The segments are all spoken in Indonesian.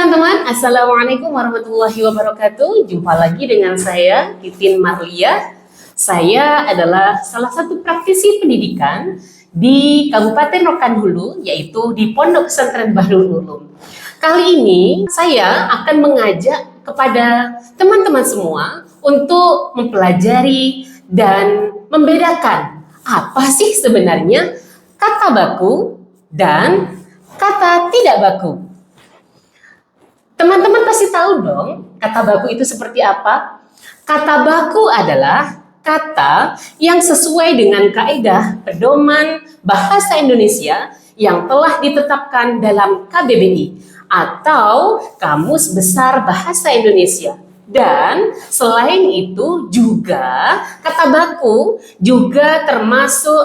teman-teman, Assalamualaikum warahmatullahi wabarakatuh. Jumpa lagi dengan saya, Titin Marlia. Saya adalah salah satu praktisi pendidikan di Kabupaten Rokan Hulu, yaitu di Pondok Pesantren Bahrul Ulum. Kali ini saya akan mengajak kepada teman-teman semua untuk mempelajari dan membedakan apa sih sebenarnya kata baku dan kata tidak baku. Teman-teman pasti tahu dong kata baku itu seperti apa? Kata baku adalah kata yang sesuai dengan kaidah pedoman bahasa Indonesia yang telah ditetapkan dalam KBBI atau Kamus Besar Bahasa Indonesia. Dan selain itu juga kata baku juga termasuk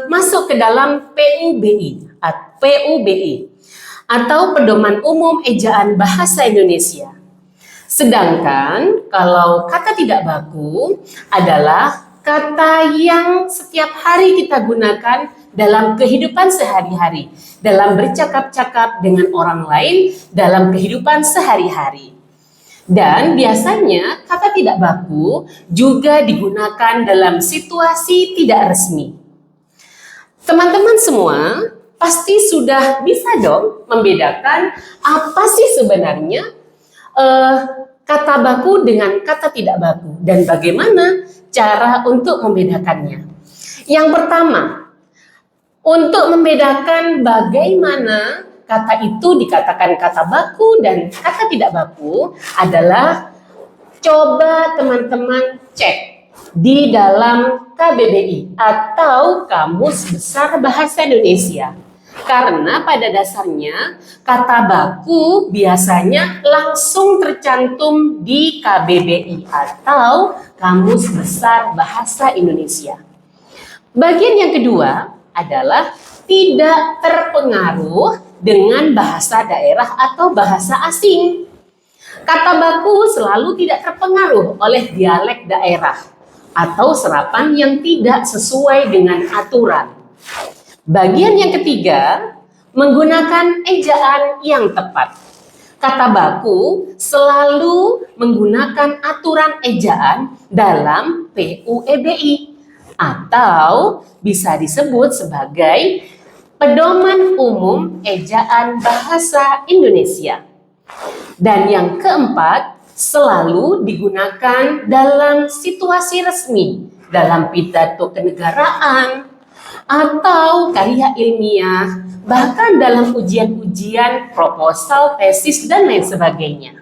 masuk ke dalam PUBI atau Pedoman Umum Ejaan Bahasa Indonesia. Sedangkan kalau kata tidak baku adalah kata yang setiap hari kita gunakan dalam kehidupan sehari-hari, dalam bercakap-cakap dengan orang lain dalam kehidupan sehari-hari. Dan biasanya kata tidak baku juga digunakan dalam situasi tidak resmi. Teman-teman semua pasti sudah bisa dong membedakan apa sih sebenarnya kata baku dengan kata tidak baku dan bagaimana cara untuk membedakannya. Yang pertama, untuk membedakan bagaimana kata itu dikatakan kata baku dan kata tidak baku adalah coba teman-teman cek di dalam KBBI atau Kamus Besar Bahasa Indonesia. Karena pada dasarnya kata baku biasanya langsung tercantum di KBBI atau Kamus Besar Bahasa Indonesia. Bagian yang kedua adalah tidak terpengaruh dengan bahasa daerah atau bahasa asing. Kata baku selalu tidak terpengaruh oleh dialek daerah atau serapan yang tidak sesuai dengan aturan. Bagian yang ketiga, menggunakan ejaan yang tepat. Kata baku selalu menggunakan aturan ejaan dalam PUEBI atau bisa disebut sebagai Pedoman Umum Ejaan Bahasa Indonesia. Dan yang keempat, selalu digunakan dalam situasi resmi, dalam pidato kenegaraan, atau karya ilmiah, bahkan dalam ujian-ujian, proposal, tesis, dan lain sebagainya.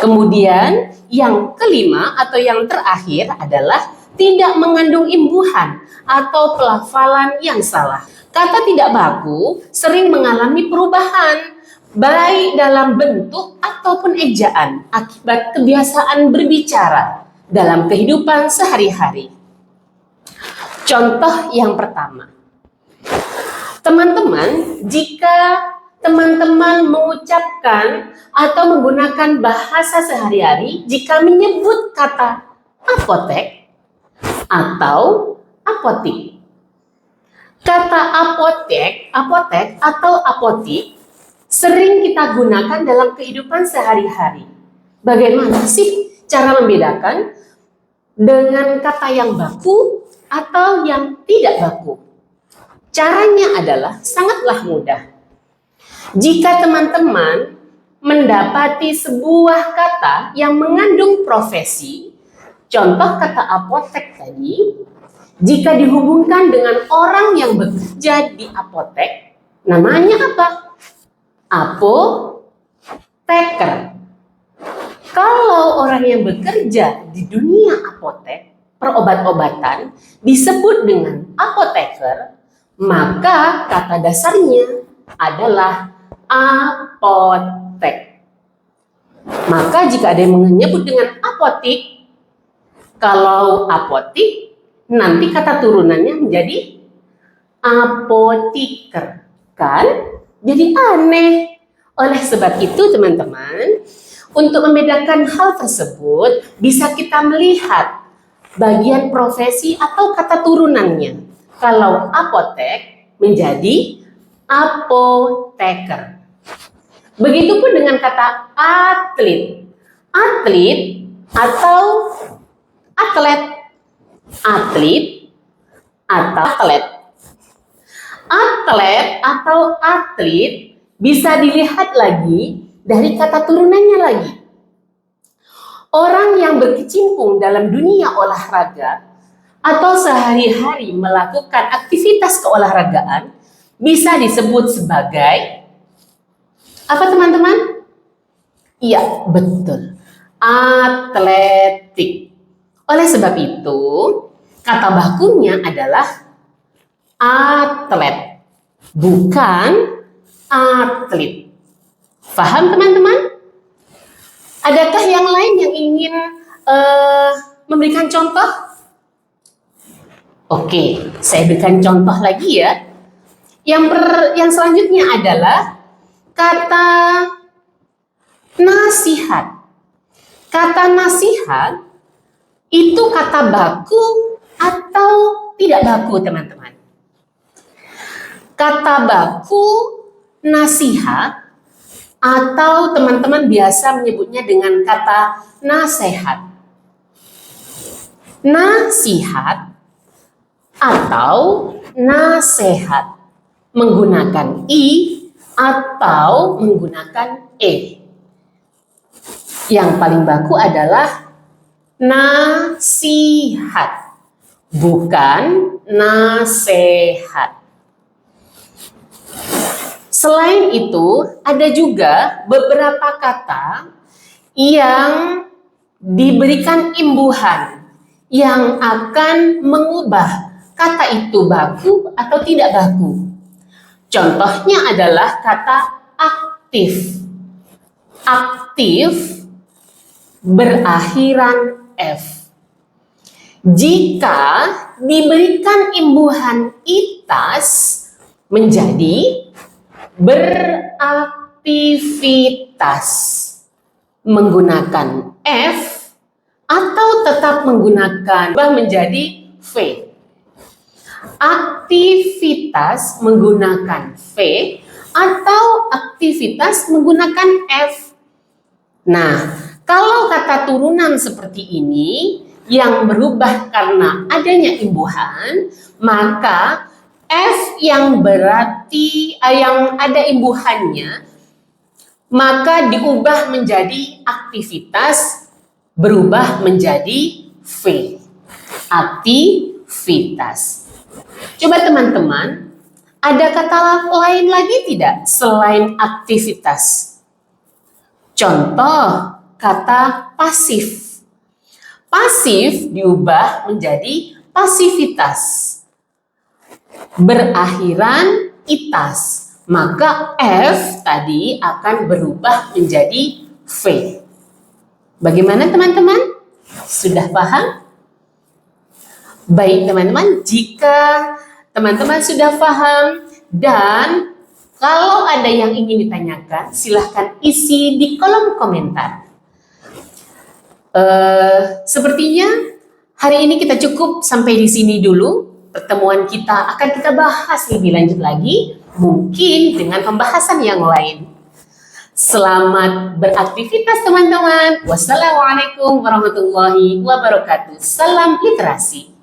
Kemudian yang kelima atau yang terakhir adalah tidak mengandung imbuhan atau pelafalan yang salah. Kata tidak baku sering mengalami perubahan, baik dalam bentuk ataupun ejaan akibat kebiasaan berbicara dalam kehidupan sehari-hari. Contoh yang pertama, teman-teman, jika teman-teman mengucapkan atau menggunakan bahasa sehari-hari, jika menyebut kata apotek atau apotik. Kata apotek atau apotik sering kita gunakan dalam kehidupan sehari-hari. Bagaimana sih cara membedakan dengan kata yang baku atau yang tidak baku? Caranya adalah sangatlah mudah. Jika teman-teman mendapati sebuah kata yang mengandung profesi, contoh kata apotek tadi, jika dihubungkan dengan orang yang bekerja di apotek, namanya apa? Apoteker. Kalau orang yang bekerja di dunia apotek, perobat-obatan, disebut dengan apoteker, maka kata dasarnya adalah apotek. Maka jika ada yang menyebut dengan apotik, kalau apotik, nanti kata turunannya menjadi apotiker. Kan? Jadi aneh. Oleh sebab itu teman-teman, untuk membedakan hal tersebut, bisa kita melihat bagian profesi atau kata turunannya. Kalau apotek menjadi apoteker. Begitupun dengan kata atlet. Atlet atau atlet. Atlet atau atlet. Atlet atau atlet bisa dilihat lagi dari kata turunannya lagi. Orang yang berkecimpung dalam dunia olahraga atau sehari-hari melakukan aktivitas keolahragaan bisa disebut sebagai apa, teman-teman? Iya, betul. Atletik. Oleh sebab itu, kata bakunya adalah atlet, bukan atlet. Paham, teman-teman? Adakah yang lain yang ingin memberikan contoh? Oke, saya berikan contoh lagi ya. Yang selanjutnya adalah kata nasihat. Kata nasihat itu kata baku atau tidak baku, teman-teman? Kata baku nasihat atau teman-teman biasa menyebutnya dengan kata nasihat. Nasihat atau nasihat menggunakan i atau menggunakan e. Yang paling baku adalah nasihat, bukan nasehat. Selain itu, ada juga beberapa kata yang diberikan imbuhan yang akan mengubah kata itu baku atau tidak baku. Contohnya adalah kata aktif. Aktif berakhiran F. Jika diberikan imbuhan itas menjadi beraktivitas menggunakan F atau tetap menggunakan menjadi V. Aktivitas menggunakan V atau aktivitas menggunakan F. Nah, kalau kata turunan seperti ini yang berubah karena adanya imbuhan, maka F yang berarti yang ada imbuhannya, maka diubah menjadi aktivitas, berubah menjadi V. Aktivitas. Coba teman-teman, ada kata lain lagi tidak selain aktivitas? Contoh kata pasif. Pasif diubah menjadi pasivitas. Berakhiran itas, maka F tadi akan berubah menjadi V. Bagaimana teman-teman? Sudah paham? Baik teman-teman, jika teman-teman sudah paham dan kalau ada yang ingin ditanyakan, silahkan isi di kolom komentar. Sepertinya hari ini kita cukup sampai di sini dulu. Pertemuan kita akan kita bahas lebih lanjut lagi, mungkin dengan pembahasan yang lain. Selamat beraktivitas teman-teman. Wassalamualaikum warahmatullahi wabarakatuh. Salam literasi.